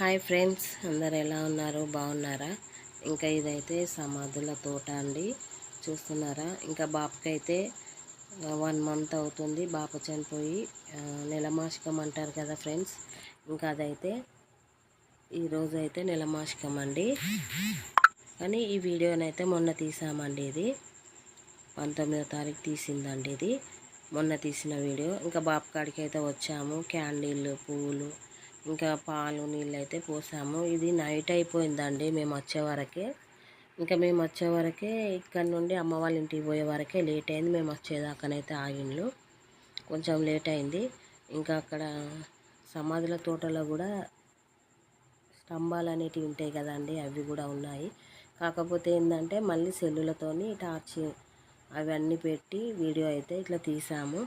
Hi friends, అందరు ఎలా ఉన్నారు? బాగున్నారా? ఇంకా ఇదైతే సమాధుల తోట అండి, చూస్తున్నారా? ఇంకా బాపుకైతే 1 మంత్ అవుతుంది బాపు చనిపోయి. నెలమాసికం అంటారు కదా ఫ్రెండ్స్, ఇంకా అదైతే ఈరోజు అయితే నెలమాసికం అండి. కానీ ఈ వీడియోనైతే మొన్న తీసామండి, ఇది 19వ తారీఖు తీసిందండి, ఇది మొన్న తీసిన వీడియో. ఇంకా బాపు కాడికి అయితే వచ్చాము, క్యాండిల్, పువ్వులు, ఇంకా పాలు నీళ్ళు అయితే పోసాము. ఇది నైట్ అయిపోయిందండి మేము వచ్చేవరకే. ఇంకా మేము వచ్చేవరకే ఇక్కడ నుండి అమ్మ వాళ్ళ ఇంటికి పోయే వరకే లేట్ అయింది. మేము వచ్చేదాకానైతే ఆగిండ్లు, కొంచెం లేట్ అయింది. ఇంకా అక్కడ సమాధుల తోటలో కూడా స్తంభాలు అనేటివి ఉంటాయి కదండి, అవి కూడా ఉన్నాయి. కాకపోతే ఏంటంటే మళ్ళీ సెల్లులతోని టార్చ్ అవన్నీ పెట్టి వీడియో అయితే ఇట్లా తీసాము.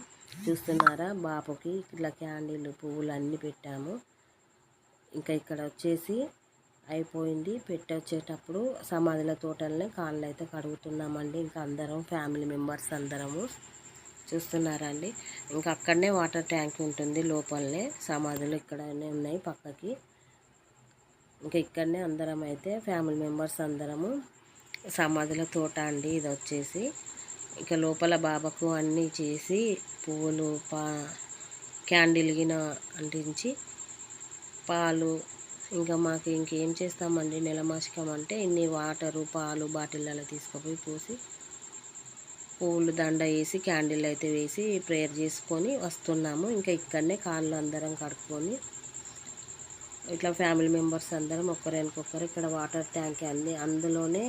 చూస్తున్నారా? బాపుకి ఇట్లా క్యాండిల్, పువ్వులు అన్నీ పెట్టాము. ఇంకా ఇక్కడ వచ్చేసి అయిపోయింది. వచ్చేటప్పుడు సమాధుల తోటలనే కాళ్ళు అయితే కడుగుతున్నామండి. ఇంకా అందరం ఫ్యామిలీ మెంబర్స్ అందరము చూస్తున్నారా అండి. ఇంకా అక్కడనే వాటర్ ట్యాంక్ ఉంటుంది లోపలనే, సమాధులు ఇక్కడనే ఉన్నాయి పక్కకి. ఇంకా ఇక్కడనే అందరం అయితే ఫ్యామిలీ మెంబర్స్ అందరము సమాధుల తోట అండి ఇది వచ్చేసి. ఇంకా లోపల బాబాకు అన్నీ చేసి పువ్వులు, క్యాండిల్ గిన అంటించి పాలు, ఇంకా మాకు ఇంకేం చేస్తామండి నెలమాసికం అంటే ఇన్ని వాటరు, పాలు బాటిళ్ళలో తీసుకుపోయి పోసి పువ్వులు దండ వేసి క్యాండిల్ అయితే వేసి ప్రేయర్ చేసుకొని వస్తున్నాము. ఇంకా ఇక్కడనే కాళ్ళు అందరం కడుక్కొని ఇట్లా ఫ్యామిలీ మెంబర్స్ అందరం ఒకరికొకరు ఇక్కడ వాటర్ ట్యాంక్ అన్నీ, అందులోనే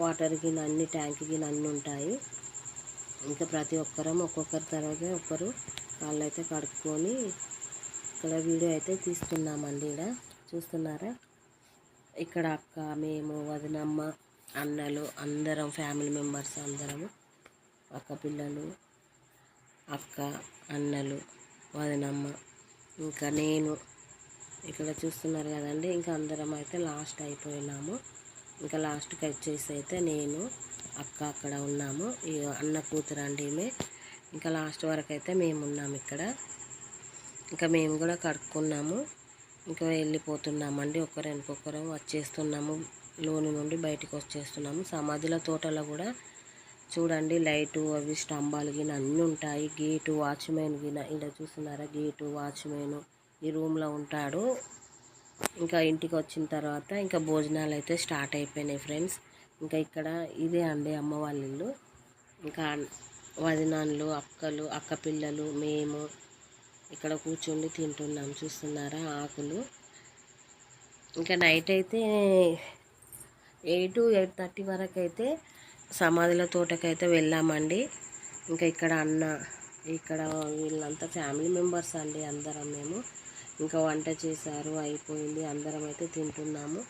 వాటర్ గిన్నె అన్ని ట్యాంక్ గిన్నె అన్నీ ఉంటాయి. ఇంకా ప్రతి ఒక్కరం ఒక్కొక్కరి తర్వాత ఒక్కరు కాళ్ళు అయితే కడుక్కొని ఇక్కడ వీడియో అయితే తీస్తున్నామండి. ఇక్కడ చూస్తున్నారా? ఇక్కడ అక్క, మేము, వదినమ్మ, అన్నలు అందరం ఫ్యామిలీ మెంబర్స్ అందరము, అక్క పిల్లలు, అక్క, అన్నలు, వదినమ్మ, ఇంకా నేను ఇక్కడ చూస్తున్నారు కదండి. ఇంకా అందరం అయితే లాస్ట్ అయిపోయినాము. ఇంకా లాస్ట్కి వచ్చేసి అయితే నేను, అక్క అక్కడ ఉన్నాము. ఈ అన్న కూతురు అండి ఈమె. ఇంకా లాస్ట్ వరకు అయితే మేము ఉన్నాము ఇక్కడ. ఇంకా మేము కూడా కడుక్కున్నాము. ఇంకా వెళ్ళిపోతున్నామండి, ఒకరికొకరం వచ్చేస్తున్నాము. లోని నుండి బయటకు వచ్చేస్తున్నాము. సమాధుల తోటలో కూడా చూడండి లైటు, అవి స్తంభాలు గిన అన్నీ ఉంటాయి. గేటు, వాచ్మెన్ గిన ఇలా చూస్తున్నారా? గేటు, వాచ్మెన్ ఈ రూమ్లో ఉంటాడు. ఇంకా ఇంటికి వచ్చిన తర్వాత ఇంకా భోజనాలు అయితే స్టార్ట్ అయిపోయినాయి ఫ్రెండ్స్. ఇంకా ఇక్కడ ఇదే అండి అమ్మ వాళ్ళ ఇల్లు. ఇంకా వదినాన్లు, అక్కలు, అక్క పిల్లలు, మేము ఇక్కడ కూర్చొని తింటున్నాం. చూస్తున్నారా? ఆకులు. ఇంకా నైట్ అయితే 8-8:30 వరకు అయితే సమాధుల తోటకైతే వెళ్ళామండి. ఇంకా ఇక్కడ అన్న, ఇక్కడ వీళ్ళంతా ఫ్యామిలీ మెంబర్స్ అండి అందరం మేము. ఇంకా వంట చేశారు, అయిపోయింది, అందరం అయితే తింటున్నాము.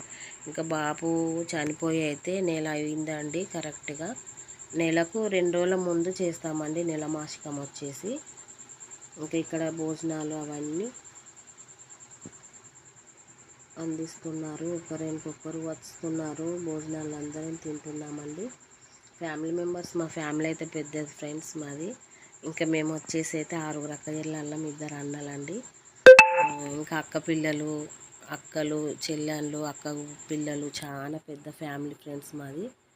ఇంకా బాపు చనిపోయి అయితే నెల అయిందండి కరెక్ట్గా. నెలకు 2 రోజుల ముందు చేస్తామండి నెలమాసికం వచ్చేసి. ఇంకా ఇక్కడ భోజనాలు అవన్నీ అందిస్తున్నారు, ఒకరికొకరు వస్తున్నారు, భోజనాలు అందరం తింటున్నామండి. ఫ్యామిలీ మెంబర్స్, మా ఫ్యామిలీ అయితే పెద్దది ఫ్రెండ్స్ మాది. ఇంకా మేము వచ్చేసి అయితే 6 అక్క చెల్లెళ్ళం, 2 అన్నలండి. ఇంకా అక్క పిల్లలు, అక్కలు, చెల్లెళ్ళు, అక్క పిల్లలు, చాలా పెద్ద ఫ్యామిలీ ఫ్రెండ్స్ మాది.